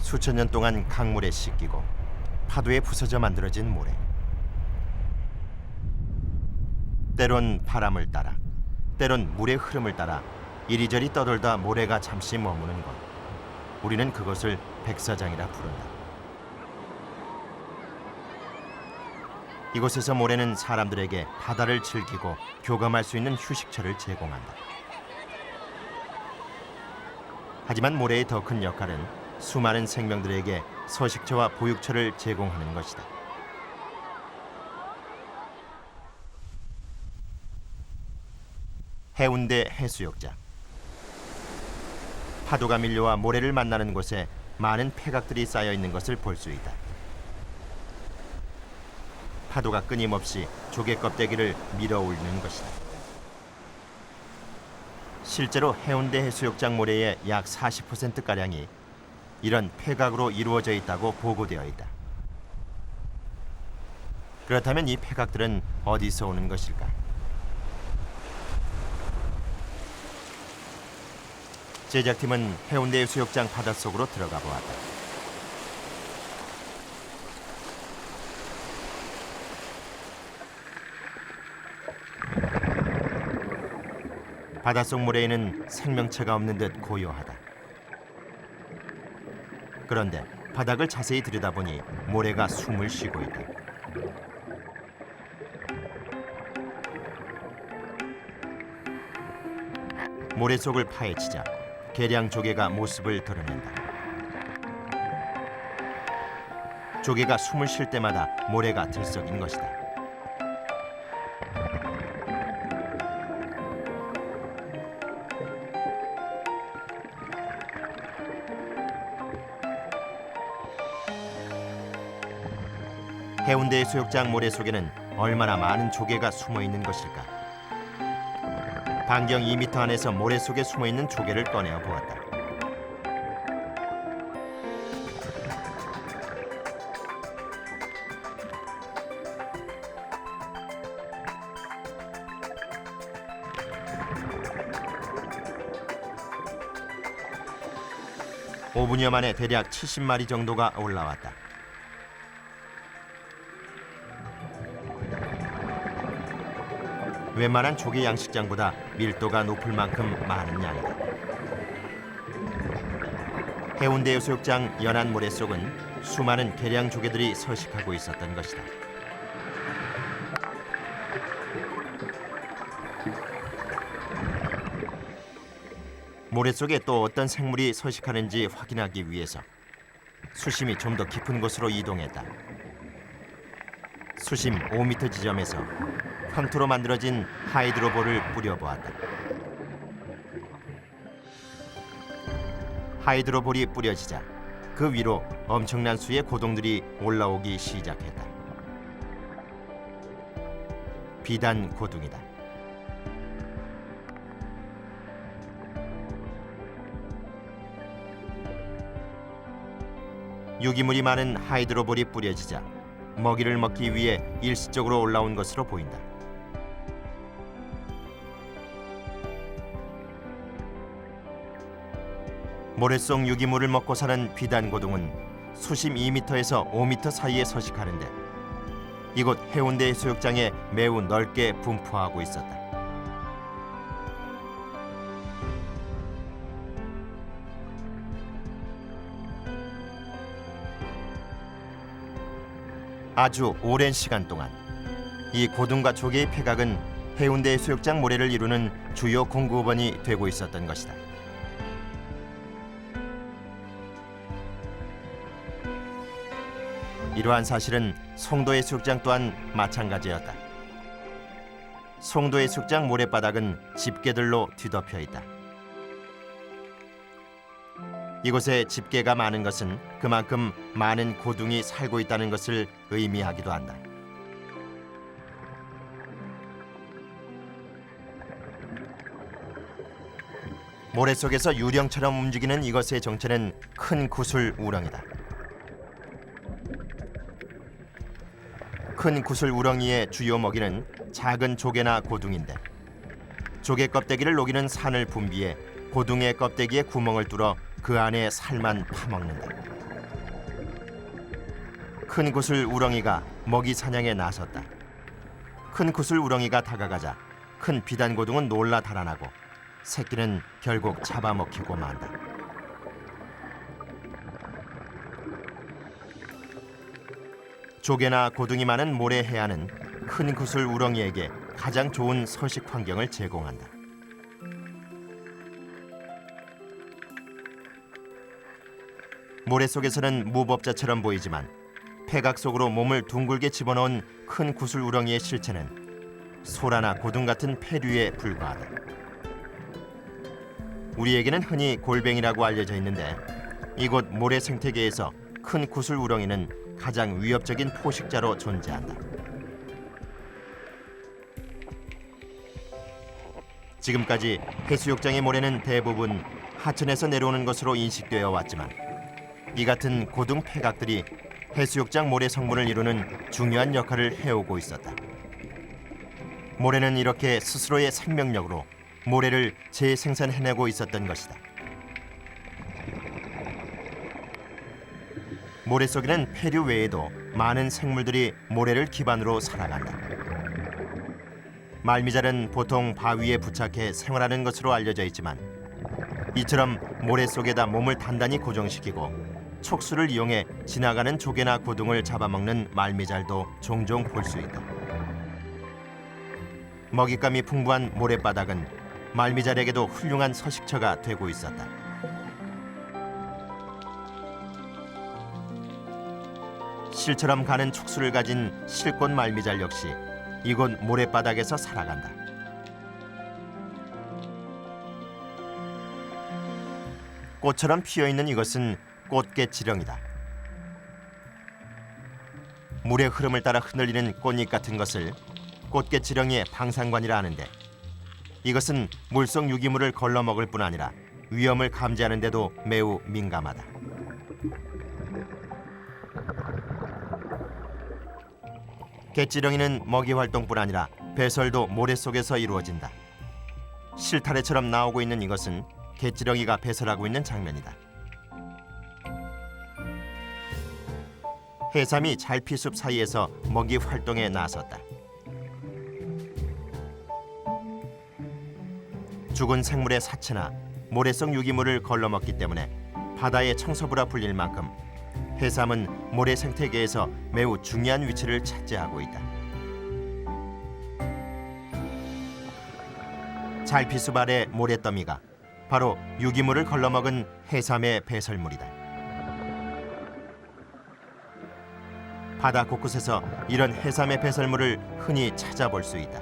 수천 년 동안 강물에 씻기고 파도에 부서져 만들어진 모래. 때론 바람을 따라, 때론 물의 흐름을 따라 이리저리 떠돌다 모래가 잠시 머무는 곳. 우리는 그것을 백사장이라 부른다. 이곳에서 모래는 사람들에게 바다를 즐기고 교감할 수 있는 휴식처를 제공한다. 하지만 모래의 더 큰 역할은 수많은 생명들에게 서식처와 보육처를 제공하는 것이다. 해운대 해수욕장. 파도가 밀려와 모래를 만나는 곳에 많은 폐각들이 쌓여 있는 것을 볼 수 있다. 파도가 끊임없이 조개 껍데기를 밀어 올리는 것이다. 실제로 해운대 해수욕장 모래의 약 40%가량이 이런 폐각으로 이루어져 있다고 보고되어 있다. 그렇다면 이 폐각들은 어디서 오는 것일까? 제작팀은 해운대 해수욕장 바닷속으로 들어가 보았다. 바닷속 모래에는 생명체가 없는 듯 고요하다. 그런데 바닥을 자세히 들여다보니 모래가 숨을 쉬고 있다. 모래 속을 파헤치자 계량 조개가 모습을 드러낸다. 조개가 숨을 쉴 때마다 모래가 들썩인 것이다. 해운대 해수욕장 모래 속에는 얼마나 많은 조개가 숨어 있는 것일까? 반경 2m 안에서 모래 속에 숨어 있는 조개를 꺼내어 보았다. (5분여) 만에 대략 70마리 정도가 올라왔다. 웬만한 조개 양식장보다 밀도가 높을 만큼 많은 양이다. 해운대 해수욕장 연안 모래 속은 수많은 계량 조개들이 서식하고 있었던 것이다. 모래 속에 또 어떤 생물이 서식하는지 확인하기 위해서 수심이 좀 더 깊은 곳으로 이동했다. 수심 5m 지점에서 황토로 만들어진 하이드로볼을 뿌려보았다. 하이드로볼이 뿌려지자 그 위로 엄청난 수의 고동들이 올라오기 시작했다. 비단 고둥이다. 유기물이 많은 하이드로볼이 뿌려지자 먹이를 먹기 위해 일시적으로 올라온 것으로 보인다. 모래 속 유기물을 먹고 사는 비단고동은 수심 2m에서 5m 사이에 서식하는데 이곳 해운대 해수욕장에 매우 넓게 분포하고 있었다. 아주 오랜 시간 동안 이 고등과 조개의 폐각은 해운대 해수욕장 모래를 이루는 주요 공급원이 되고 있었던 것이다. 이러한 사실은 송도 해수욕장 또한 마찬가지였다. 송도 해수욕장 모래바닥은 집게들로 뒤덮여 있다. 이곳에 집게가 많은 것은 그만큼 많은 고둥이 살고 있다는 것을 의미하기도 한다. 모래 속에서 유령처럼 움직이는 이것의 정체는 큰 구슬 우렁이다. 큰 구슬 우렁이의 주요 먹이는 작은 조개나 고둥인데 조개 껍데기를 녹이는 산을 분비해 고둥의 껍데기에 구멍을 뚫어 그 안에 살만 파먹는다. 큰 구슬 우렁이가 먹이 사냥에 나섰다. 큰 구슬 우렁이가 다가가자 큰 비단고둥은 놀라 달아나고 새끼는 결국 잡아먹히고 만다. 조개나 고둥이 많은 모래 해안은 큰 구슬 우렁이에게 가장 좋은 서식 환경을 제공한다. 모래 속에서는 무법자처럼 보이지만 폐각 속으로 몸을 둥글게 집어넣은 큰 구슬 우렁이의 실체는 소라나 고둥 같은 폐류에 불과하다. 우리에게는 흔히 골뱅이라고 알려져 있는데 이곳 모래 생태계에서 큰 구슬 우렁이는 가장 위협적인 포식자로 존재한다. 지금까지 해수욕장의 모래는 대부분 하천에서 내려오는 것으로 인식되어 왔지만 이 같은 고둥 폐각들이 해수욕장 모래 성분을 이루는 중요한 역할을 해오고 있었다. 모래는 이렇게 스스로의 생명력으로 모래를 재생산해내고 있었던 것이다. 모래 속에는 폐류 외에도 많은 생물들이 모래를 기반으로 살아간다. 말미잘은 보통 바위에 부착해 생활하는 것으로 알려져 있지만 이처럼 모래 속에다 몸을 단단히 고정시키고 촉수를 이용해 지나가는 조개나 고둥을 잡아먹는 말미잘도 종종 볼 수 있다. 먹잇감이 풍부한 모래바닥은 말미잘에게도 훌륭한 서식처가 되고 있었다. 실처럼 가는 촉수를 가진 실꽃 말미잘 역시 이곳 모래바닥에서 살아간다. 꽃처럼 피어있는 이것은 꽃게지렁이다. 물의 흐름을 따라 흔들리는 꽃잎 같은 것을 꽃게지렁이의 방산관이라 하는데 이것은 물속 유기물을 걸러먹을 뿐 아니라 위험을 감지하는 데도 매우 민감하다. 갯지렁이는 먹이 활동뿐 아니라 배설도 모래 속에서 이루어진다. 실타래처럼 나오고 있는 이것은 갯지렁이가 배설하고 있는 장면이다. 해삼이 잘피숲 사이에서 먹이 활동에 나섰다. 죽은 생물의 사체나 모래 속 유기물을 걸러먹기 때문에 바다의 청소부라 불릴 만큼 해삼은 모래 생태계에서 매우 중요한 위치를 차지하고 있다. 잘피숲 아래 모래더미가 바로 유기물을 걸러먹은 해삼의 배설물이다. 바다 곳곳에서 이런 해삼의 배설물을 흔히 찾아볼 수 있다.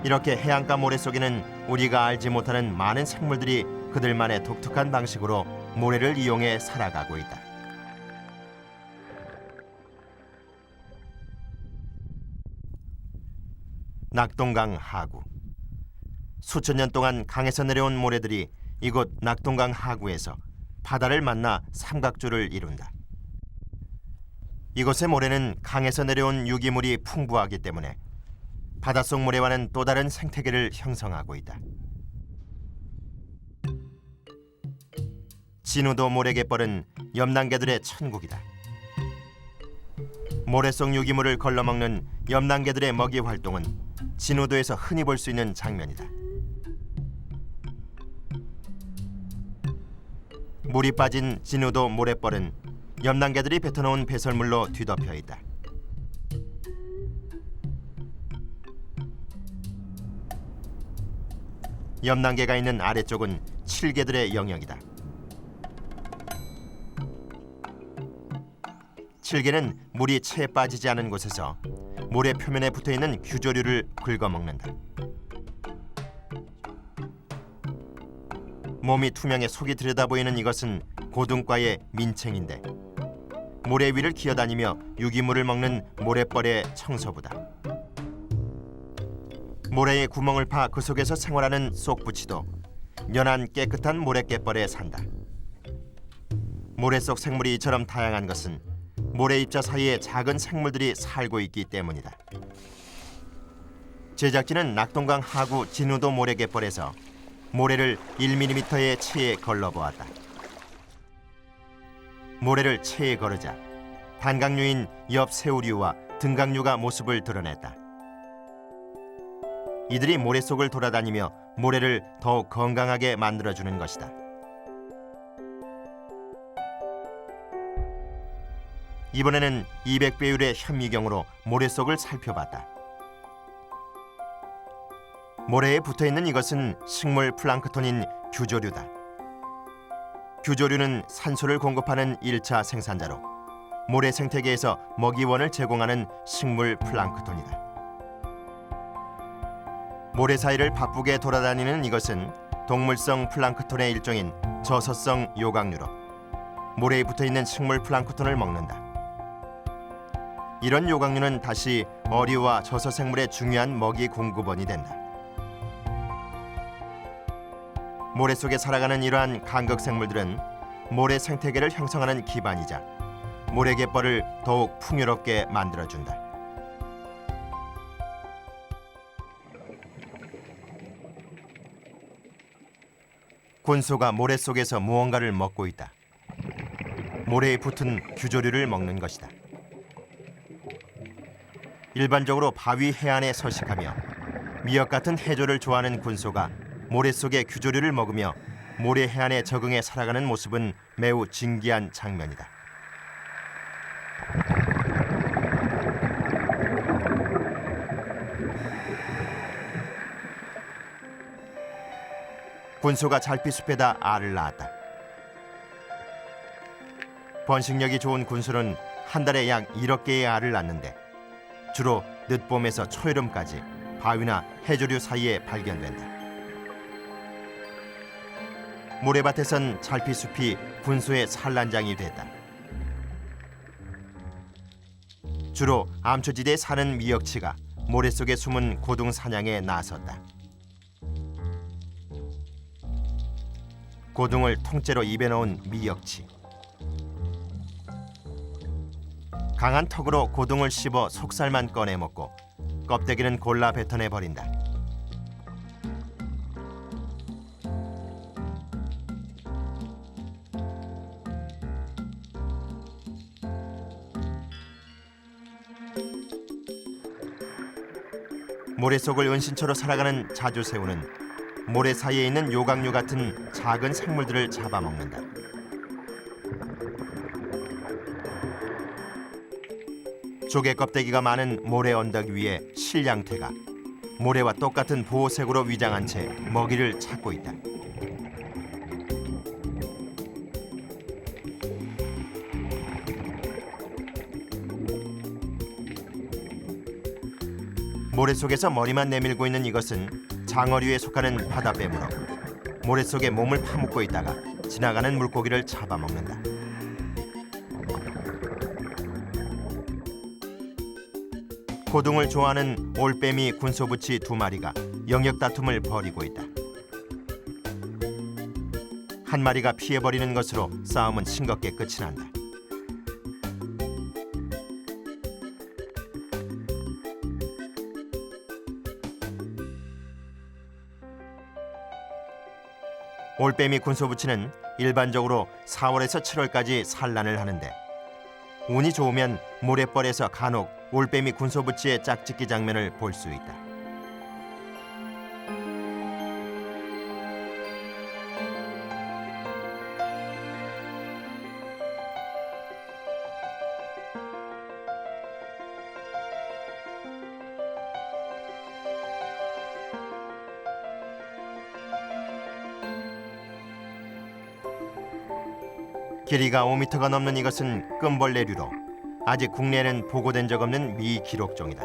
이렇게 해안가 모래 속에는 우리가 알지 못하는 많은 생물들이 그들만의 독특한 방식으로 모래를 이용해 살아가고 있다. 낙동강 하구. 수천 년 동안 강에서 내려온 모래들이 이곳 낙동강 하구에서 바다를 만나 삼각주를 이룬다. 이곳의 모래는 강에서 내려온 유기물이 풍부하기 때문에 바닷속 모래와는 또 다른 생태계를 형성하고 있다. 진우도 모래갯벌은 염난개들의 천국이다. 모래 속 유기물을 걸러먹는 염난개들의 먹이 활동은 진우도에서 흔히 볼 수 있는 장면이다. 물이 빠진 진우도 모래벌은 염난개들이 뱉어놓은 배설물로 뒤덮여 있다. 염난개가 있는 아래쪽은 칠개들의 영역이다. 칠개는 물이 채 빠지지 않은 곳에서 모래 표면에 붙어있는 규조류를 긁어먹는다. 몸이 투명해 속이 들여다보이는 이것은 고둥과의 민챙인데 모래 위를 기어다니며 유기물을 먹는 모래벌의 청소부다. 모래에 구멍을 파 그 속에서 생활하는 쏙부치도 연한 깨끗한 모래갯벌에 산다. 모래 속 생물이 이처럼 다양한 것은 모래 입자 사이에 작은 생물들이 살고 있기 때문이다. 제작진은 낙동강 하구 진우도 모래갯벌에서 모래를 1mm의 체에 걸러보았다. 모래를 체에 거르자 단강류인 엽새우류와 등강류가 모습을 드러냈다. 이들이 모래 속을 돌아다니며 모래를 더욱 건강하게 만들어주는 것이다. 이번에는 200배율의 현미경으로 모래 속을 살펴봤다. 모래에 붙어있는 이것은 식물 플랑크톤인 규조류다. 규조류는 산소를 공급하는 1차 생산자로 모래 생태계에서 먹이원을 제공하는 식물 플랑크톤이다. 모래 사이를 바쁘게 돌아다니는 이것은 동물성 플랑크톤의 일종인 저서성 요강류로 모래에 붙어있는 식물 플랑크톤을 먹는다. 이런 요강류는 다시 어류와 저서생물의 중요한 먹이 공급원이 된다. 모래 속에 살아가는 이러한 간극생물들은 모래 생태계를 형성하는 기반이자 모래갯벌을 더욱 풍요롭게 만들어준다. 곤소가 모래 속에서 무언가를 먹고 있다. 모래에 붙은 규조류를 먹는 것이다. 일반적으로 바위 해안에 서식하며 미역 같은 해조를 좋아하는 곤소가 모래 속의 규조류를 먹으며 모래 해안에 적응해 살아가는 모습은 매우 진기한 장면이다. 곤소가 잘피숲에다 알을 낳았다. 번식력이 좋은 곤소는 한 달에 약 1억 개의 알을 낳는데 주로 늦봄에서 초여름까지 바위나 해조류 사이에 발견된다. 모래밭에선 잘피숲이 곤소의 산란장이 됐다. 주로 암초지대에 사는 미역치가 모래 속에 숨은 고둥 사냥에 나섰다. 고둥을 통째로 입에 넣은 미역치. 강한 턱으로 고둥을 씹어 속살만 꺼내 먹고 껍데기는 골라 뱉어내 버린다. 모래 속을 은신처로 살아가는 자주새우는 모래 사이에 있는 요강류 같은 작은 생물들을 잡아먹는다. 조개 껍데기가 많은 모래 언덕 위에 실량태가 모래와 똑같은 보호색으로 위장한 채 먹이를 찾고 있다. 모래 속에서 머리만 내밀고 있는 이것은 장어류에 속하는 바다뱀으로 모래 속에 몸을 파묻고 있다가 지나가는 물고기를 잡아먹는다. 고둥을 좋아하는 올빼미 군소부치 2마리가 영역 다툼을 벌이고 있다. 한 마리가 피해버리는 것으로 싸움은 싱겁게 끝이 난다. 올빼미 군소부치는 일반적으로 4월에서 7월까지 산란을 하는데 운이 좋으면 모래벌에서 간혹 올빼미 군소부치의 짝짓기 장면을 볼 수 있다. 길이가 5m가 넘는 이것은 끔벌레류로 아직 국내에는 보고된 적 없는 미기록종이다.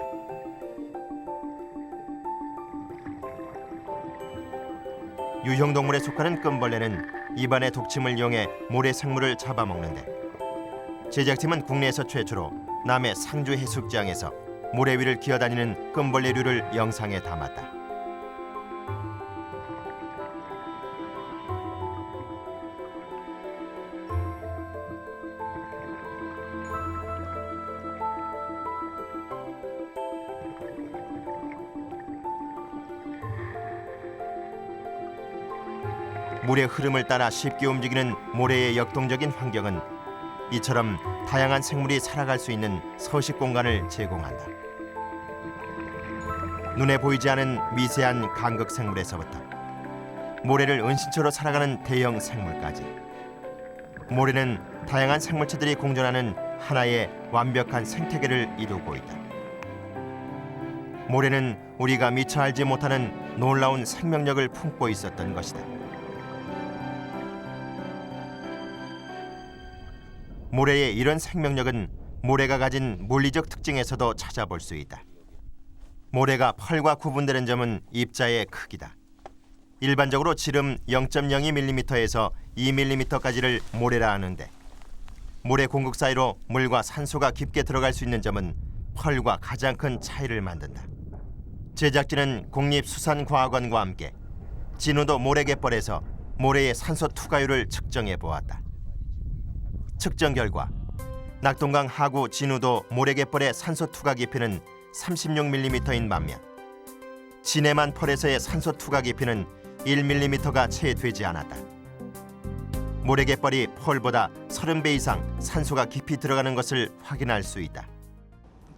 유형동물에 속하는 끔벌레는 입안의 독침을 이용해 모래 생물을 잡아먹는데 제작팀은 국내에서 최초로 남해 상주 해수욕장에서 모래 위를 기어다니는 끔벌레류를 영상에 담았다. 물의 흐름을 따라 쉽게 움직이는 모래의 역동적인 환경은 이처럼 다양한 생물이 살아갈 수 있는 서식 공간을 제공한다. 눈에 보이지 않은 미세한 간극 생물에서부터 모래를 은신처로 살아가는 대형 생물까지, 모래는 다양한 생물체들이 공존하는 하나의 완벽한 생태계를 이루고 있다. 모래는 우리가 미처 알지 못하는 놀라운 생명력을 품고 있었던 것이다. 모래의 이런 생명력은 모래가 가진 물리적 특징에서도 찾아볼 수 있다. 모래가 펄과 구분되는 점은 입자의 크기다. 일반적으로 지름 0.02mm에서 2mm까지를 모래라 하는데, 모래 공극 사이로 물과 산소가 깊게 들어갈 수 있는 점은 펄과 가장 큰 차이를 만든다. 제작진은 국립수산과학원과 함께 진우도 모래갯벌에서 모래의 산소 투과율을 측정해 보았다. 측정 결과 낙동강 하구 진우도 모래갯벌의 산소 투과 깊이는 36mm인 반면 진해만 펄에서의 산소 투과 깊이는 1mm가 채 되지 않았다. 모래갯벌이 펄보다 30배 이상 산소가 깊이 들어가는 것을 확인할 수 있다.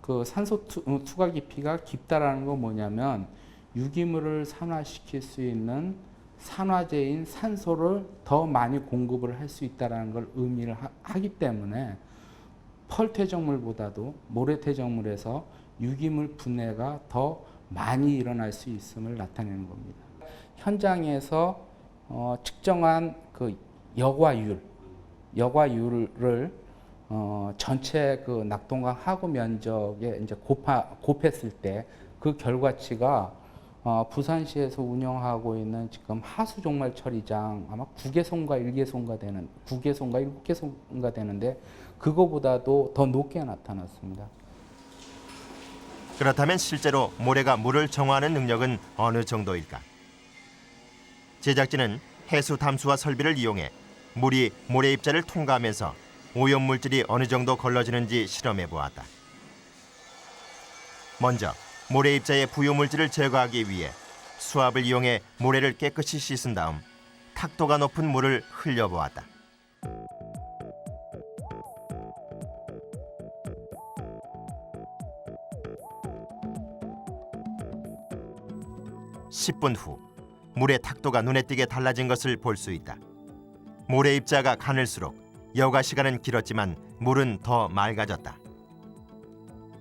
그 산소 투과 깊이가 깊다라는 건 뭐냐면 유기물을 산화시킬 수 있는 산화제인 산소를 더 많이 공급을 할 수 있다는 걸 의미를 하기 때문에 펄 퇴적물보다도 모래 퇴적물에서 유기물 분해가 더 많이 일어날 수 있음을 나타내는 겁니다. 현장에서 측정한 그 여과율을 전체 그 낙동강 하구 면적에 이제 곱했을 때 그 결과치가 부산시에서 운영하고 있는 지금 하수 종말 처리장 아마 9개소인가 7개소인가 되는데 그거보다도 더 높게 나타났습니다. 그렇다면 실제로 모래가 물을 정화하는 능력은 어느 정도일까? 제작진은 해수 담수화 설비를 이용해 물이 모래 입자를 통과하면서 오염물질이 어느 정도 걸러지는지 실험해 보았다. 먼저 모래 입자의 부유물질을 제거하기 위해 수압을 이용해 모래를 깨끗이 씻은 다음 탁도가 높은 물을 흘려보았다. (10분) 후 물의 탁도가 눈에 띄게 달라진 것을 볼 수 있다. 모래 입자가 가늘수록 여과 시간은 길었지만 물은 더 맑아졌다.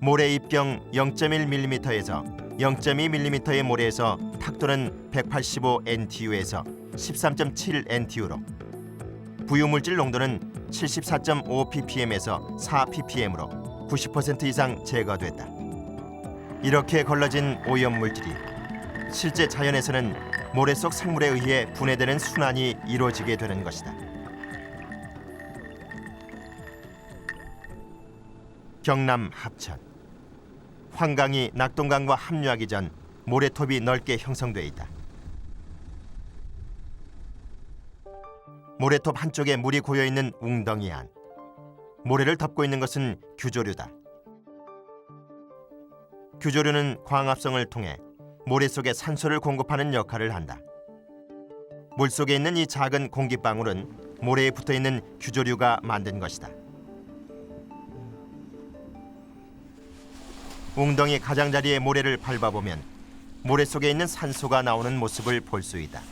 모래 입경 0.1mm에서 0.2mm의 모래에서 탁도는 185NTU에서 13.7NTU로 부유물질 농도는 74.5ppm에서 4ppm으로 90% 이상 제거됐다. 이렇게 걸러진 오염물질이 실제 자연에서는 모래 속 생물에 의해 분해되는 순환이 이루어지게 되는 것이다. 경남 합천. 환강이 낙동강과 합류하기 전 모래톱이 넓게 형성돼 있다. 모래톱 한쪽에 물이 고여있는 웅덩이 안. 모래를 덮고 있는 것은 규조류다. 규조류는 광합성을 통해 모래 속에 산소를 공급하는 역할을 한다. 물속에 있는 이 작은 공기방울은 모래에 붙어있는 규조류가 만든 것이다. 웅덩이 가장자리의 모래를 밟아보면 모래 속에 있는 산소가 나오는 모습을 볼 수 있다.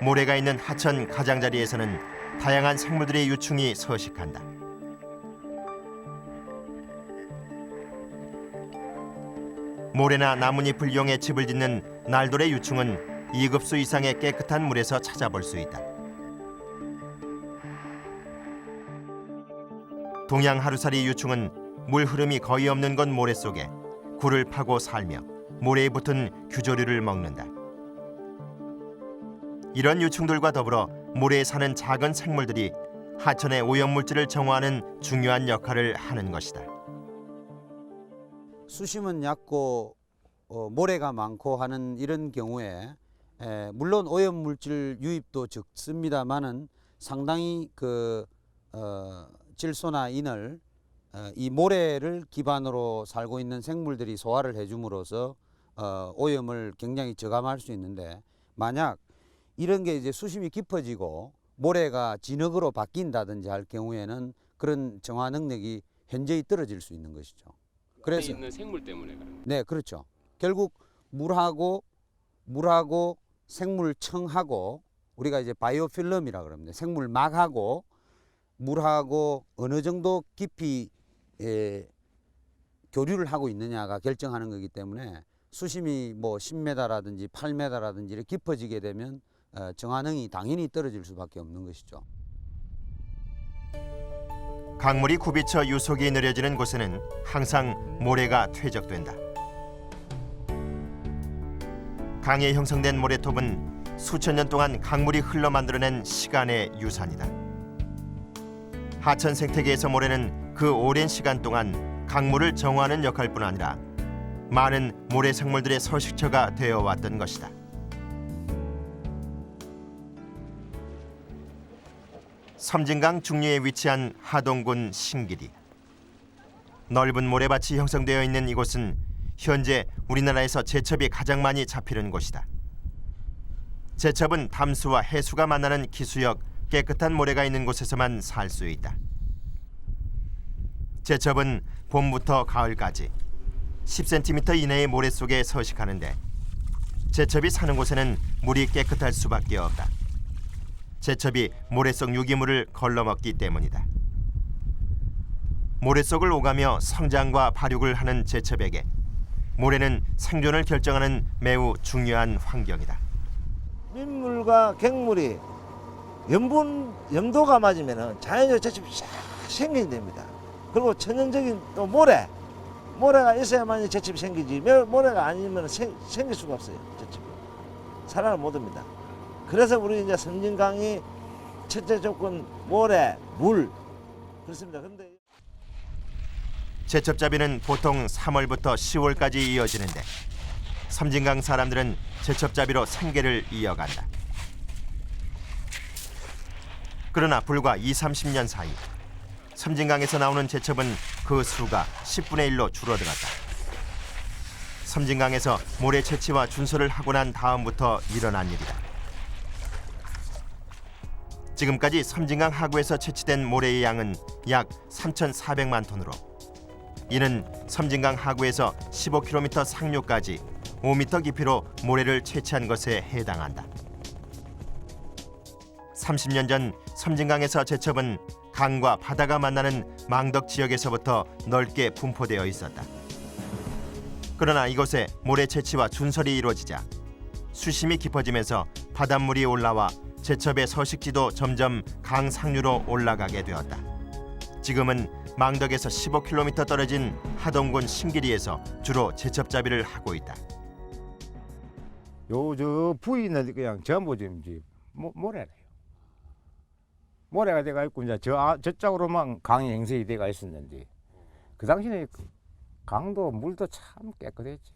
모래가 있는 하천 가장자리에서는 다양한 생물들의 유충이 서식한다. 모래나 나뭇잎을 이용해 집을 짓는 날돌의 유충은 2급수 이상의 깨끗한 물에서 찾아볼 수 있다. 동양 하루살이 유충은 물 흐름이 거의 없는 곳 모래 속에 굴을 파고 살며 모래에 붙은 규조류를 먹는다. 이런 유충들과 더불어 모래에 사는 작은 생물들이 하천의 오염물질을 정화하는 중요한 역할을 하는 것이다. 수심은 얕고 모래가 많고 하는 이런 경우에 물론 오염물질 유입도 적습니다만은 상당히 질소나 인을 이 모래를 기반으로 살고 있는 생물들이 소화를 해줌으로써 오염을 굉장히 저감할 수 있는데, 만약 이런 게 이제 수심이 깊어지고 모래가 진흙으로 바뀐다든지 할 경우에는 그런 정화 능력이 현저히 떨어질 수 있는 것이죠. 그래서 있는 생물 때문에 그런 네, 그렇죠. 결국 물하고 생물청하고 우리가 이제 바이오필름이라 그럽니다. 생물막하고 물하고 어느 정도 깊이 교류를 하고 있느냐가 결정하는 거기 때문에 수심이 뭐 10m라든지 8m라든지 이렇게 깊어지게 되면 정화능이 당연히 떨어질 수밖에 없는 것이죠. 강물이 굽이쳐 유속이 느려지는 곳에는 항상 모래가 퇴적된다. 강에 형성된 모래톱은 수천 년 동안 강물이 흘러 만들어낸 시간의 유산이다. 하천 생태계에서 모래는 그 오랜 시간 동안 강물을 정화하는 역할뿐 아니라 많은 모래 생물들의 서식처가 되어 왔던 것이다. 섬진강 중류에 위치한 하동군 신길이. 넓은 모래밭이 형성되어 있는 이곳은 현재 우리나라에서 제첩이 가장 많이 잡히는 곳이다. 제첩은 담수와 해수가 만나는 기수역 깨끗한 모래가 있는 곳에서만 살 수 있다. 제첩은 봄부터 가을까지 10cm 이내의 모래 속에 서식하는데 제첩이 사는 곳에는 물이 깨끗할 수밖에 없다. 제첩이 모래 속 유기물을 걸러먹기 때문이다. 모래 속을 오가며 성장과 발육을 하는 제첩에게 모래는 생존을 결정하는 매우 중요한 환경이다. 민물과 갱물이 염도가 맞으면 자연적 제첩이 싹 생기게 됩니다. 그리고 천연적인 또 모래가 있어야만 제첩이 생기지 모래가 아니면 생길 수가 없어요. 제첩이 살아를 못합니다. 그래서 우리 이제 섬진강이 첫째 조건 모래, 물 그렇습니다. 그런데 제첩잡이는 보통 3월부터 10월까지 이어지는데 섬진강 사람들은 제첩잡이로 생계를 이어간다. 그러나 불과 20-30년 사이 섬진강에서 나오는 제첩은 그 수가 10분의 1로 줄어들었다. 섬진강에서 모래 채취와 준설을 하고 난 다음부터 일어난 일이다. 지금까지 섬진강 하구에서 채취된 모래의 양은 약 3,400만 톤으로 이는 섬진강 하구에서 15km 상류까지 5m 깊이로 모래를 채취한 것에 해당한다. 30년 전 섬진강에서 제첩은 강과 바다가 만나는 망덕 지역에서부터 넓게 분포되어 있었다. 그러나 이곳에 모래 채취와 준설이 이루어지자 수심이 깊어지면서 바닷물이 올라와 제첩의 서식지도 점점 강 상류로 올라가게 되었다. 지금은 망덕에서 15km 떨어진 하동군 신길이에서 주로 제첩잡이를 하고 있다. 저 부위는 그냥 전부 지금 모래래요. 모래가 돼가 있고 이제 저쪽으로만 강이 형성이 돼가 있었는데 그 당시에 강도 물도 참 깨끗했지.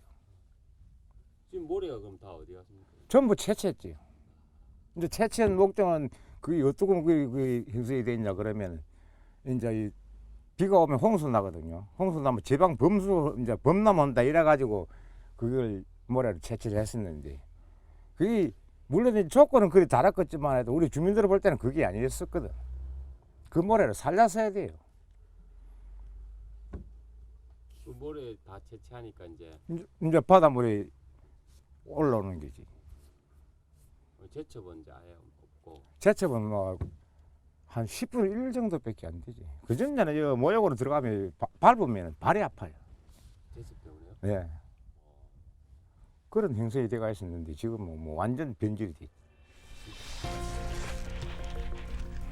지금 모래가 그럼 다 어디 갔습니까? 전부 채취했지. 근데 채취한 목적은 그게 어떻게 그 형성이 돼 있냐 그러면 이제 비가 오면 홍수 나거든요. 홍수 나면 지방 범수 이제 범람 온다 이래 가지고 그걸 모래를 채취를 했었는데 그게 물론 조건은 그리 달았겠지만 해도 우리 주민들 볼 때는 그게 아니었었거든. 그 모래를 살려서 해야 돼요. 그 모래 다 채취하니까 이제 바닷물이 올라오는 거지. 제첩은 이제 아예 없고. 제첩은 뭐 한 10분의 1 정도밖에 안 되지. 그 전에는 모욕으로 들어가면 밟으면 발이 아파요. 제첩 때문에요? 네. 그런 형성이 돼가 있었는데 지금은 뭐 완전 변질이 돼.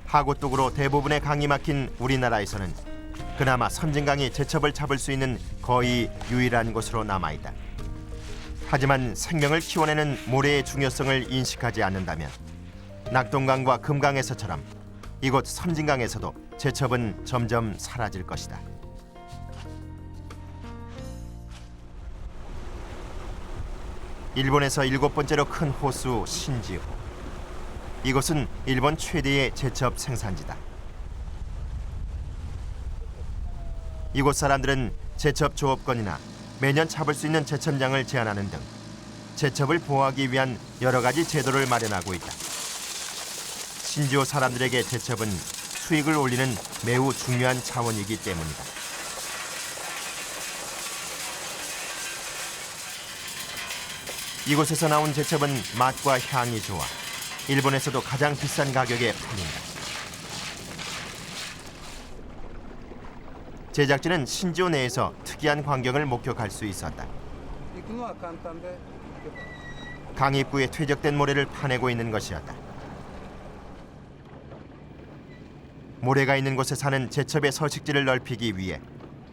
하구 쪽으로 대부분의 강이 막힌 우리나라에서는 그나마 섬진강이 제첩을 잡을 수 있는 거의 유일한 곳으로 남아있다. 하지만 생명을 키워내는 모래의 중요성을 인식하지 않는다면 낙동강과 금강에서처럼 이곳 섬진강에서도 제첩은 점점 사라질 것이다. 일본에서 7번째로 큰 호수 신지호. 이곳은 일본 최대의 제첩 생산지다. 이곳 사람들은 제첩 조업권이나 매년 잡을 수 있는 제첩량을 제한하는 등 제첩을 보호하기 위한 여러 가지 제도를 마련하고 있다. 신지호 사람들에게 제첩은 수익을 올리는 매우 중요한 자원이기 때문이다. 이곳에서 나온 제첩은 맛과 향이 좋아 일본에서도 가장 비싼 가격에 팔린다. 제작진은 신지호 내에서 특이한 광경을 목격할 수 있었다. 강 입구에 퇴적된 모래를 파내고 있는 것이었다. 모래가 있는 곳에 사는 제첩의 서식지를 넓히기 위해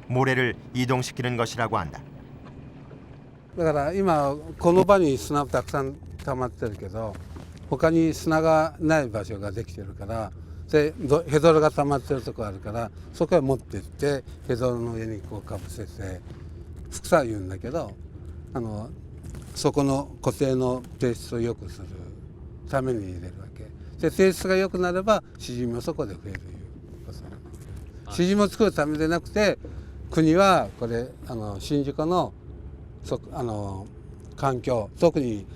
모래를 이동시키는 것이라고 한다. だから今この場に砂たくさん溜まってるけど他に砂がない場所ができてるからでヘドロが溜まってるとこあるからそこへ持ってってヘドロの上にこうかぶせて副作言うんだけどそこの固定の性質を良くするために入れるわけで性質が良くなればシジミもそこで増えるいうことシジミを作るためでなくて国はこれ宍道湖の環境特に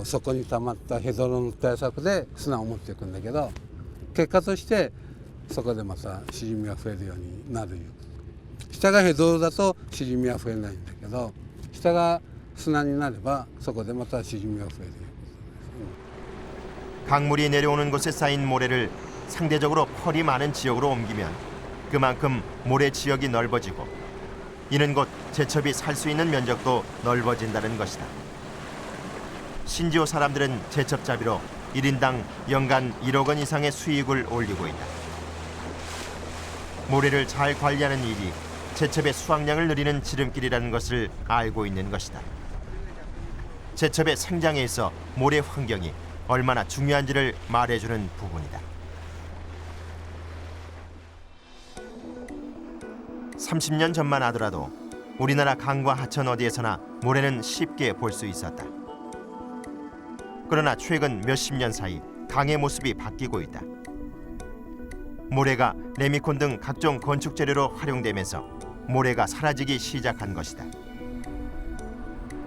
そこに溜まったヘドロの対策で砂を持っていくんだけど結果としてそこでまたシジミが増えるようになる下がヘドロだとシジミは増えないんだけど下が砂になればそこでまたシジミが増える。 강물이 내려오는 곳에 쌓인 모래를 상대적으로 펄이 많은 지역으로 옮기면 그만큼 모래 지역이 넓어지고 이는 곧 제첩이 살 수 있는 면적도 넓어진다는 것이다. 신지호 사람들은 제첩잡이로 1인당 연간 1억 원 이상의 수익을 올리고 있다. 모래를 잘 관리하는 일이 제첩의 수확량을 늘리는 지름길이라는 것을 알고 있는 것이다. 제첩의 생장에 있어 모래 환경이 얼마나 중요한지를 말해주는 부분이다. 30년 전만 하더라도 우리나라 강과 하천 어디에서나 모래는 쉽게 볼 수 있었다. 그러나 최근 몇십 년 사이 강의 모습이 바뀌고 있다. 모래가 레미콘 등 각종 건축 재료로 활용되면서 모래가 사라지기 시작한 것이다.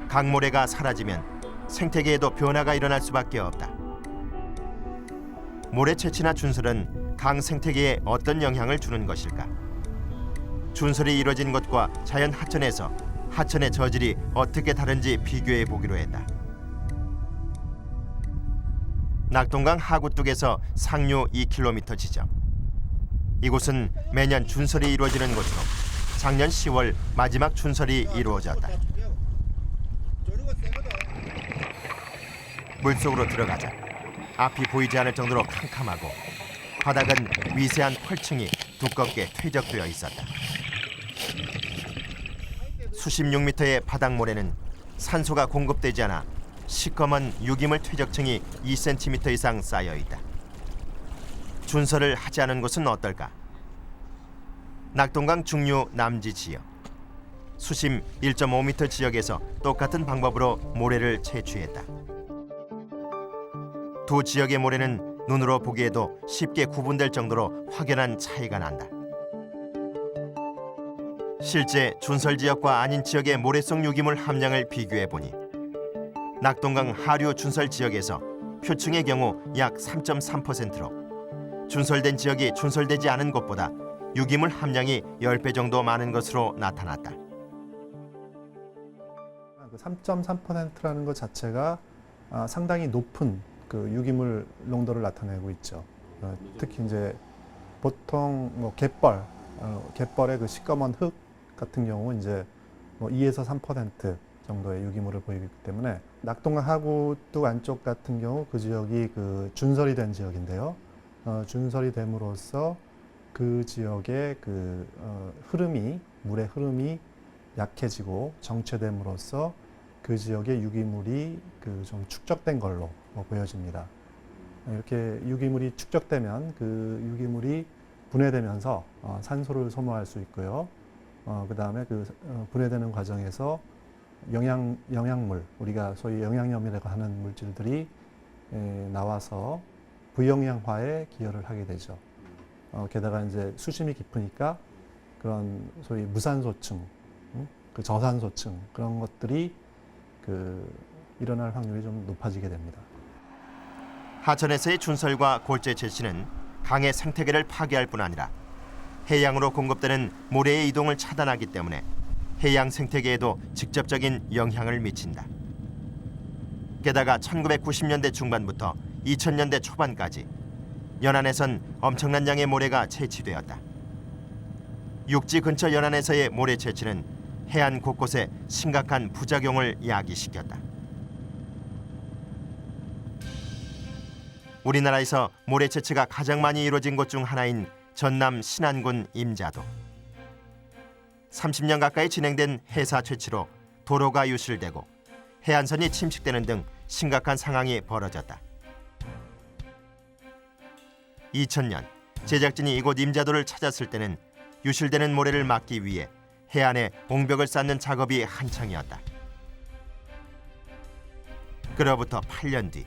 강모래가 사라지면 생태계에도 변화가 일어날 수밖에 없다. 모래 채취나 준설은 강 생태계에 어떤 영향을 주는 것일까? 준설이 이루어진 곳과 자연 하천에서 하천의 저질이 어떻게 다른지 비교해 보기로 했다. 낙동강 하구뚝에서 상류 2km 지점. 이곳은 매년 준설이 이루어지는 곳으로 작년 10월 마지막 준설이 이루어졌다. 물속으로 들어가자 앞이 보이지 않을 정도로 캄캄하고 바닥은 미세한 펄층이 두껍게 퇴적되어 있었다. 수십 6m의 바닥 모래는 산소가 공급되지 않아 시꺼먼 유기물 퇴적층이 2cm 이상 쌓여 있다. 준설을 하지 않은 곳은 어떨까? 낙동강 중류 남지 지역. 수심 1.5m 지역에서 똑같은 방법으로 모래를 채취했다. 두 지역의 모래는 눈으로 보기에도 쉽게 구분될 정도로 확연한 차이가 난다. 실제 준설 지역과 아닌 지역의 모래 속 유기물 함량을 비교해 보니 낙동강 하류 준설 지역에서 표층의 경우 약 3.3%로 준설된 지역이 준설되지 않은 곳보다 유기물 함량이 10배 정도 많은 것으로 나타났다. 3.3%라는 것 자체가 상당히 높은 그 유기물 농도를 나타내고 있죠. 특히 이제 보통 뭐 갯벌의 그 시꺼먼 흙 같은 경우 이제 뭐 2에서 3% 정도의 유기물을 보이기 때문에 낙동강 하구뚝 안쪽 같은 경우 그 지역이 그 준설이 된 지역인데요. 준설이 됨으로써 그 지역의 그 물의 흐름이 약해지고 정체됨으로써 그 지역의 유기물이 그 좀 축적된 걸로 보여집니다. 이렇게 유기물이 축적되면 그 유기물이 분해되면서 산소를 소모할 수 있고요. 그 다음에 그 분해되는 과정에서 영양물, 우리가 소위 영양염이라고 하는 물질들이 나와서 부영양화에 기여를 하게 되죠. 게다가 이제 수심이 깊으니까 그런 소위 무산소층, 그 저산소층 그런 것들이 그 일어날 확률이 좀 높아지게 됩니다. 하천에서의 준설과 골재 채취는 강의 생태계를 파괴할 뿐 아니라 해양으로 공급되는 모래의 이동을 차단하기 때문에 해양 생태계에도 직접적인 영향을 미친다. 게다가 1990년대 중반부터 2000년대 초반까지 연안에선 엄청난 양의 모래가 채취되었다. 육지 근처 연안에서의 모래 채취는 해안 곳곳에 심각한 부작용을 야기시켰다. 우리나라에서 모래 채취가 가장 많이 이루어진 곳 중 하나인 전남 신안군 임자도. 30년 가까이 진행된 해사 채취로 도로가 유실되고 해안선이 침식되는 등 심각한 상황이 벌어졌다. 2000년 제작진이 이곳 임자도를 찾았을 때는 유실되는 모래를 막기 위해 해안에 옹벽을 쌓는 작업이 한창이었다. 그로부터 8년 뒤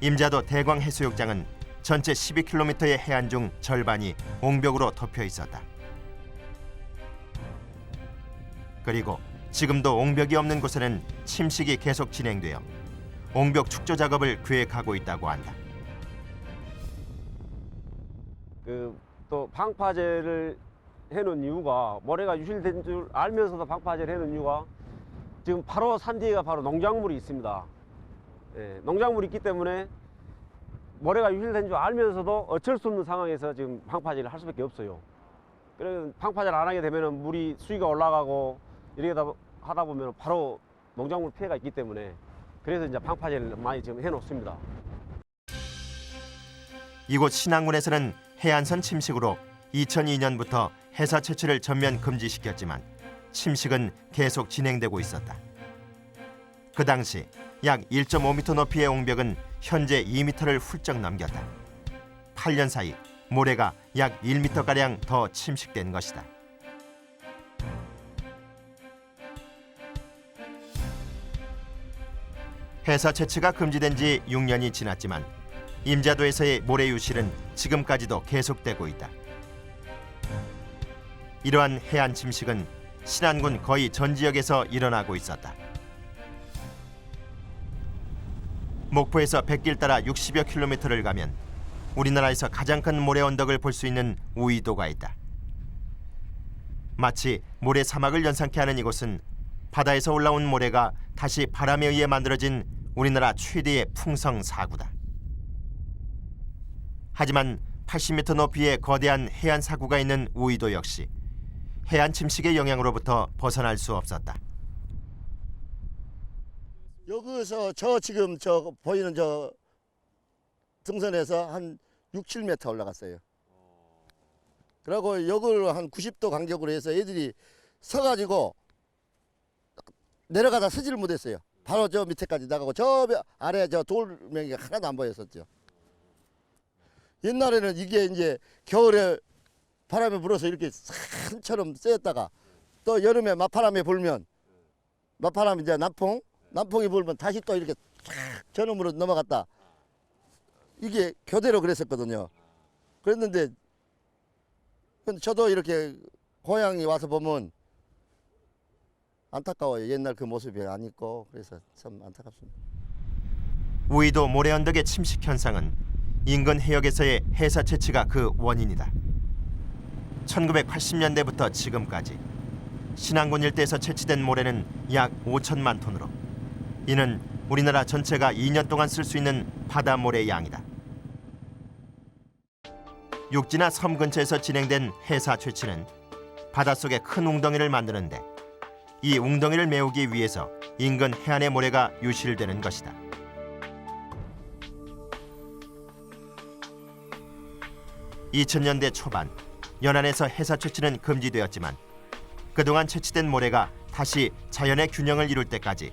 임자도 대광해수욕장은 전체 12km의 해안 중 절반이 옹벽으로 덮여 있었다. 그리고 지금도 옹벽이 없는 곳에는 침식이 계속 진행되어 옹벽 축조 작업을 계획하고 있다고 한다. 또 방파제를 해놓은 이유가 모래가 유실된 줄 알면서도 방파제를 해놓은 이유가 지금 바로 산 뒤에가 바로 농작물이 있습니다. 예, 농작물이 있기 때문에 모래가 유실된 줄 알면서도 어쩔 수 없는 상황에서 지금 방파제를 할 수밖에 없어요. 그래서 방파제를 안 하게 되면 물이 수위가 올라가고 이렇게 하다 보면 바로 농작물 피해가 있기 때문에 그래서 이제 방파제를 많이 지금 해놓습니다. 이곳 신안군에서는 해안선 침식으로 2002년부터 해사 채취를 전면 금지시켰지만 침식은 계속 진행되고 있었다. 그 당시 약 1.5m 높이의 옹벽은 현재 2m를 훌쩍 넘겼다. 8년 사이 모래가 약 1m가량 더 침식된 것이다. 해사 채취가 금지된 지 6년이 지났지만 임자도에서의 모래 유실은 지금까지도 계속되고 있다. 이러한 해안 침식은 신안군 거의 전 지역에서 일어나고 있었다. 목포에서 백길 따라 60여 킬로미터를 가면 우리나라에서 가장 큰 모래 언덕을 볼 수 있는 우이도가 있다. 마치 모래 사막을 연상케 하는 이곳은 바다에서 올라온 모래가 다시 바람에 의해 만들어진 우리나라 최대의 풍성 사구다. 하지만 80m 높이의 거대한 해안 사구가 있는 우이도 역시 해안 침식의 영향으로부터 벗어날 수 없었다. 여기서 지금 보이는 등선에서 한 6, 7m 올라갔어요. 그리고 이걸 한 90도 간격으로 해서 애들이 서가지고 내려가다 서지를 못했어요. 바로 저 밑에까지 나가고 저 아래 돌멩이가 하나도 안 보였었죠. 옛날에는 이게 이제 겨울에 바람이 불어서 이렇게 산처럼 쐬었다가 또 여름에 맞바람이 불면 맞바람이 이제 남풍이 불면 다시 또 이렇게 쫙 저놈으로 넘어갔다. 이게 교대로 그랬었거든요. 그랬는데 저도 이렇게 고향에 와서 보면 안타까워요. 옛날 그 모습이 안 있고 그래서 참 안타깝습니다. 우이도 모래 언덕의 침식 현상은 인근 해역에서의 해사 채취가 그 원인이다. 1980년대부터 지금까지 신안군 일대에서 채취된 모래는 약 5천만 톤으로 이는 우리나라 전체가 2년 동안 쓸 수 있는 바다 모래 양이다. 육지나 섬 근처에서 진행된 해사 채취는 바닷속에 큰 웅덩이를 만드는데 이 웅덩이를 메우기 위해서 인근 해안의 모래가 유실되는 것이다. (2000년대) 초반 연안에서 해사 채취는 금지되었지만 그동안 채취된 모래가 다시 자연의 균형을 이룰 때까지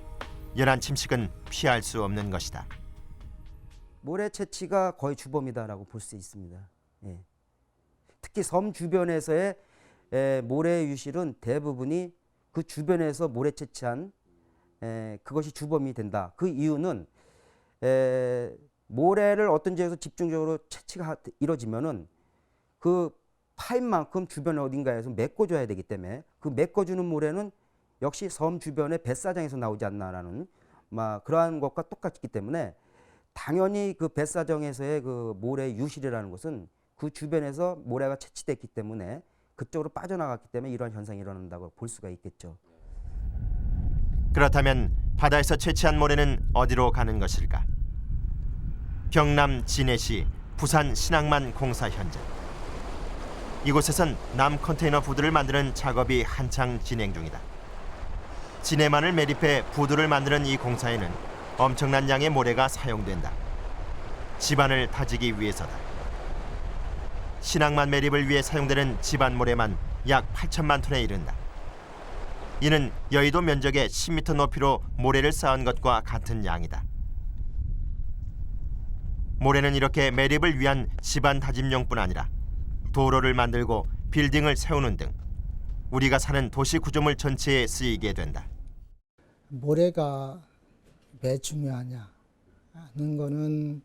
연안 침식은 피할 수 없는 것이다. 모래 채취가 거의 주범이다라고 볼 수 있습니다. 예. 특히 섬 주변에서의 모래 유실은 대부분이 그 주변에서 모래 채취한 그것이 주범이 된다. 그 이유는 모래를 어떤 지역에서 집중적으로 채취가 이루어지면은 그 파인만큼 주변 어딘가에서 메꿔줘야 되기 때문에 그 메꿔주는 모래는 역시 섬 주변의 뱃사장에서 나오지 않나라는 그러한 것과 똑같기 때문에 당연히 그 뱃사정에서의 그 모래 유실이라는 것은 그 주변에서 모래가 채취됐기 때문에 그쪽으로 빠져나갔기 때문에 이러한 현상이 일어난다고 볼 수가 있겠죠. 그렇다면 바다에서 채취한 모래는 어디로 가는 것일까? 경남 진해시 부산 신항만 공사 현장. 이곳에선 남 컨테이너 부두를 만드는 작업이 한창 진행 중이다. 진해만을 매립해 부두를 만드는 이 공사에는 엄청난 양의 모래가 사용된다. 집안을 다지기 위해서다. 신항만 매립을 위해 사용되는 집안 모래만 약 8천만 톤에 이른다. 이는 여의도 면적의 10m 높이로 모래를 쌓은 것과 같은 양이다. 모래는 이렇게 매립을 위한 집안 다짐용뿐 아니라 도로를 만들고 빌딩을 세우는 등 우리가 사는 도시 구조물 전체에 쓰이게 된다. 모래가 왜 중요하냐 하는 거는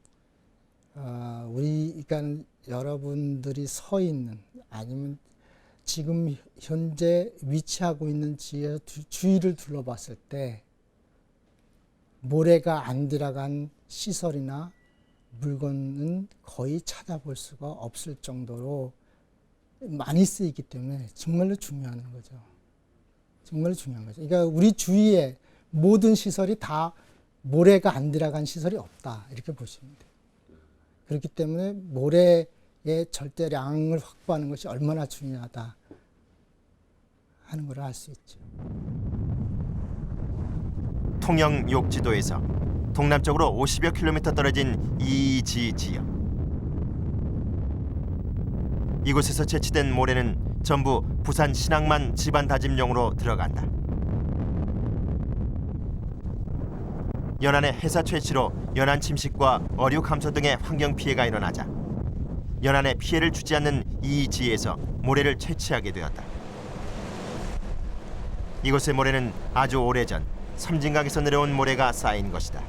우리 그러니까 여러분들이 서 있는 아니면 지금 현재 위치하고 있는 지역 주위를 둘러봤을 때 모래가 안 들어간 시설이나 물건은 거의 찾아볼 수가 없을 정도로 많이 쓰이기 때문에 정말로 중요한 거죠. 정말로 중요한 거죠. 그러니까 우리 주위에 모든 시설이 다 모래가 안 들어간 시설이 없다 이렇게 보시면 돼요. 그렇기 때문에 모래의 절대량을 확보하는 것이 얼마나 중요하다 하는 걸 알 수 있죠. 통영 욕지도에서 동남쪽으로 50여 킬로미터 떨어진 이지 지역. 이곳에서 채취된 모래는 전부 부산 신항만 집안 다짐용으로 들어간다. 연안의 해사 채취로 연안 침식과 어류 감소 등의 환경 피해가 일어나자 연안에 피해를 주지 않는 이지에서 모래를 채취하게 되었다. 이곳의 모래는 아주 오래전 섬진강에서 내려온 모래가 쌓인 것이다.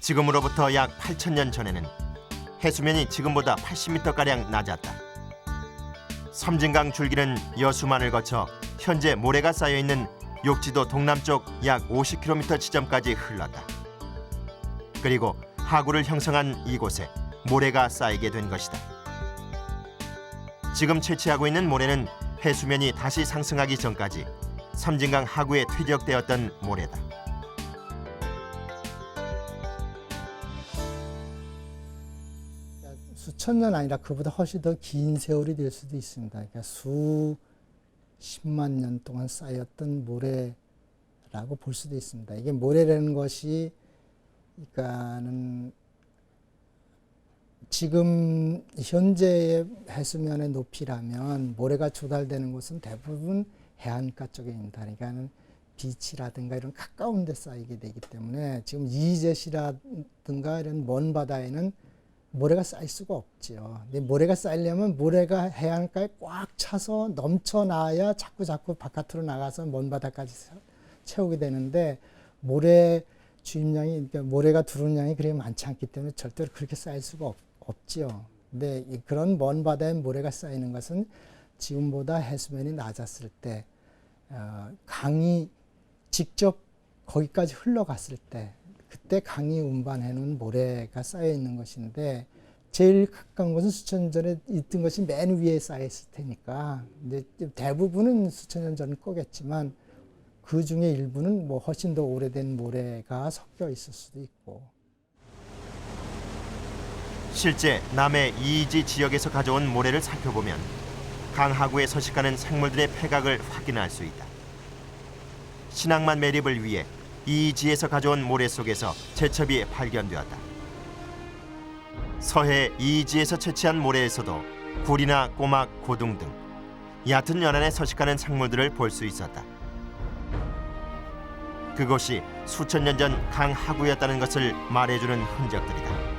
지금으로부터 약 8,000년 전에는 해수면이 지금보다 80m가량 낮았다. 섬진강 줄기는 여수만을 거쳐 현재 모래가 쌓여있는 욕지도 동남쪽 약 50km 지점까지 흘렀다. 그리고 하구를 형성한 이곳에 모래가 쌓이게 된 것이다. 지금 채취하고 있는 모래는 해수면이 다시 상승하기 전까지 섬진강 하구에 퇴적되었던 모래다. 수천 년 아니라 그보다 훨씬 더 긴 세월이 될 수도 있습니다. 그러니까 수십만 년 동안 쌓였던 모래라고 볼 수도 있습니다. 이게 모래라는 것이 그러니까는 지금 현재의 해수면의 높이라면 모래가 조달되는 곳은 대부분 해안가 쪽입니다. 그러니까는 비치라든가 이런 가까운 데 쌓이게 되기 때문에 지금 이제시라든가 이런 먼 바다에는 모래가 쌓일 수가 없죠. 근데 모래가 쌓이려면 모래가 해안가에 꽉 차서 넘쳐나야 자꾸 바깥으로 나가서 먼 바다까지 채우게 되는데 모래 주입량이 그러니까 모래가 들어오는 양이 그렇게 많지 않기 때문에 절대로 그렇게 쌓일 수가 없지요. 근데 그런 먼 바다에 모래가 쌓이는 것은 지금보다 해수면이 낮았을 때 강이 직접 거기까지 흘러갔을 때 그때 강이 운반해 놓은 모래가 쌓여 있는 것인데 제일 가까운 것은 수천 년 전에 있던 것이 맨 위에 쌓여 있을 테니까 이제 대부분은 수천 년 전 거겠지만 그 중에 일부는 뭐 훨씬 더 오래된 모래가 섞여 있을 수도 있고. 실제 남해 이지 지역에서 가져온 모래를 살펴보면 강하구에 서식하는 생물들의 폐각을 확인할 수 있다. 신항만 매립을 위해 이지에서 가져온 모래 속에서 제첩이 발견되었다. 서해 이지에서 채취한 모래에서도 굴이나 꼬막, 고둥 등 얕은 연안에 서식하는 생물들을 볼 수 있었다. 그곳이 수천 년 전 강하구였다는 것을 말해주는 흔적들이다.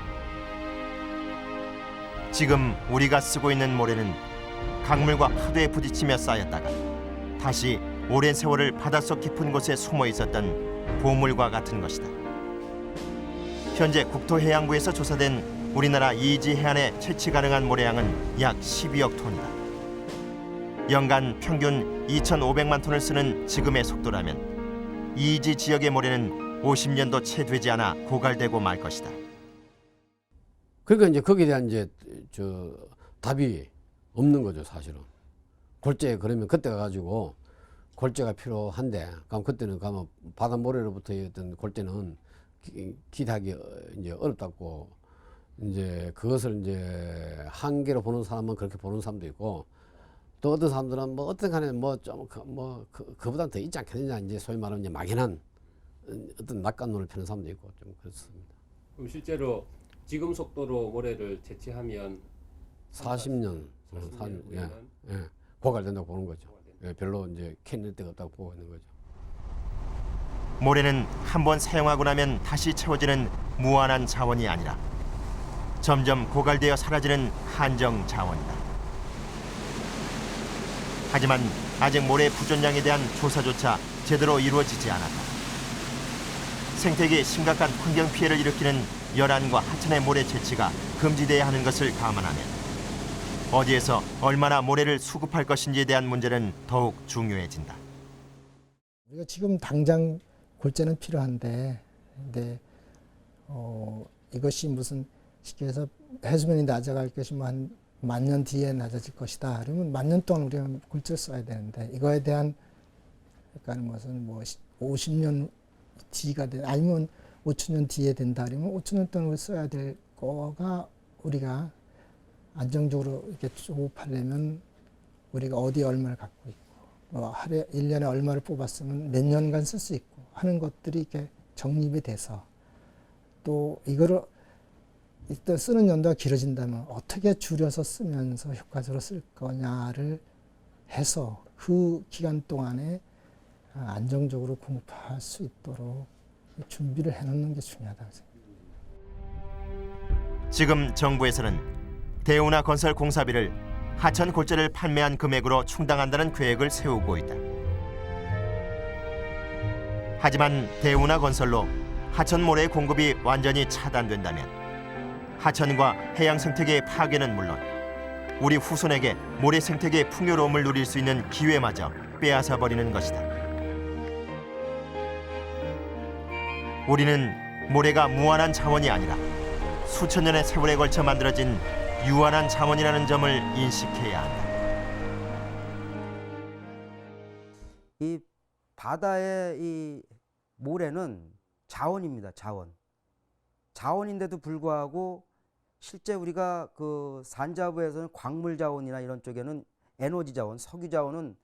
지금 우리가 쓰고 있는 모래는 강물과 파도에 부딪히며 쌓였다가 다시 오랜 세월을 바닷속 깊은 곳에 숨어 있었던 보물과 같은 것이다. 현재 국토해양부에서 조사된 우리나라 이지 해안에 채취 가능한 모래양은 약 12억 톤이다. 연간 평균 2,500만 톤을 쓰는 지금의 속도라면 이지 지역의 모래는 50년도 채 되지 않아 고갈되고 말 것이다. 그러니까 이제 거기에 대한 이제 답이 없는 거죠, 사실은. 골재 그러면 그때 가가지고 골재가 필요한데, 그럼 그때는 가면 바다 모래로부터 어떤 골재는 기대하기 이제 어렵다고, 이제 그것을 이제 한계로 보는 사람은 그렇게 보는 사람도 있고, 또 어떤 사람들은 뭐 어떤 간에 뭐 좀 그보다 더 있지 않겠느냐, 이제 소위 말하면 이제 막연한 어떤 낙관론을 펴는 사람도 있고 좀 그렇습니다. 그럼 실제로 지금 속도로 모래를 채취하면 40년, 예, 고갈된다고 보는 거죠. 예, 별로 이제 캐낼 데가 없다고 보고 있는 거죠. 모래는 한번 사용하고 나면 다시 채워지는 무한한 자원이 아니라 점점 고갈되어 사라지는 한정 자원이다. 하지만 아직 모래 부존량에 대한 조사조차 제대로 이루어지지 않았다. 생태계에 심각한 환경 피해를 일으키는 열한과 하천의 모래 채취가 금지돼야 하는 것을 감안하면 어디에서 얼마나 모래를 수급할 것인지에 대한 문제는 더욱 중요해진다. 우리가 지금 당장 골재는 필요한데, 근데 이것이 무슨 쉽게 해서 해수면이 낮아갈 것이 뭐 한 10,000년 뒤에 낮아질 것이다. 그러면 10,000년 동안 우리가 골재를 써야 되는데, 이거에 대한 약간 무슨 뭐 50년 뒤가 돼, 아니면 5,000년 뒤에 된다. 그러면 5,000년 동안 써야 될 거가 우리가 안정적으로 이렇게 조업하려면 우리가 어디에 얼마를 갖고 있고, 뭐 하루에 1년에 얼마를 뽑았으면 몇 년간 쓸 수 있고 하는 것들이 이렇게 정립이 돼서, 또 이거를 일단 쓰는 연도가 길어진다면 어떻게 줄여서 쓰면서 효과적으로 쓸 거냐를 해서 그 기간 동안에 안정적으로 공급할 수 있도록 준비를 해놓는 게 중요하다고 생각합니다. 지금 정부에서는 대우나 건설 공사비를 하천 골재를 판매한 금액으로 충당한다는 계획을 세우고 있다. 하지만 대우나 건설로 하천 모래의 공급이 완전히 차단된다면 하천과 해양 생태계의 파괴는 물론 우리 후손에게 모래 생태계의 풍요로움을 누릴 수 있는 기회마저 빼앗아 버리는 것이다. 우리는 모래가 무한한 자원이 아니라 수천 년의 세월에 걸쳐 만들어진 유한한 자원이라는 점을 인식해야 한다. 이 바다의 이 모래는 자원입니다. 자원인데도 불구하고 실제 우리가 그 산자부에서는 광물 자원이나 이런 쪽에는 에너지 자원, 석유 자원은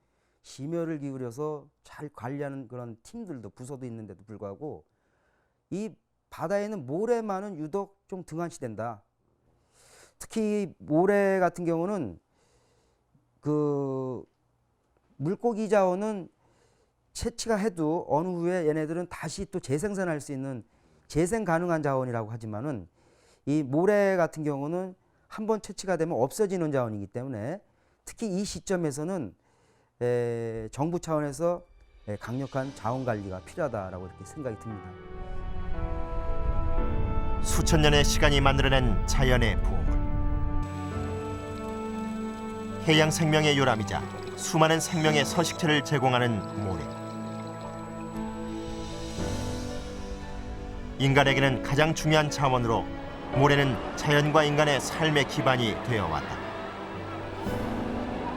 심혈을 기울여서 잘 관리하는 그런 팀들도 부서도 있는데도 불구하고 이 바다에는 모래만은 유독 좀 등한시된다. 특히 모래 같은 경우는 그 물고기 자원은 채취가 해도 어느 후에 얘네들은 다시 또 재생산할 수 있는 재생 가능한 자원이라고 하지만은 이 모래 같은 경우는 한번 채취가 되면 없어지는 자원이기 때문에 특히 이 시점에서는 정부 차원에서 강력한 자원 관리가 필요하다라고 이렇게 생각이 듭니다. 수천 년의 시간이 만들어낸 자연의 보물. 해양 생명의 요람이자 수많은 생명의 서식처를 제공하는 모래. 인간에게는 가장 중요한 자원으로 모래는 자연과 인간의 삶의 기반이 되어 왔다.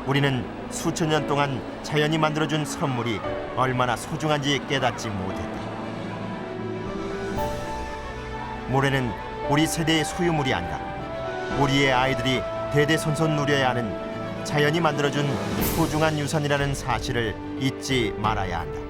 우리는 수천 년 동안 자연이 만들어준 선물이 얼마나 소중한지 깨닫지 못했다. 모래는 우리 세대의 소유물이 아니라 우리의 아이들이 대대손손 누려야 하는 자연이 만들어준 소중한 유산이라는 사실을 잊지 말아야 한다.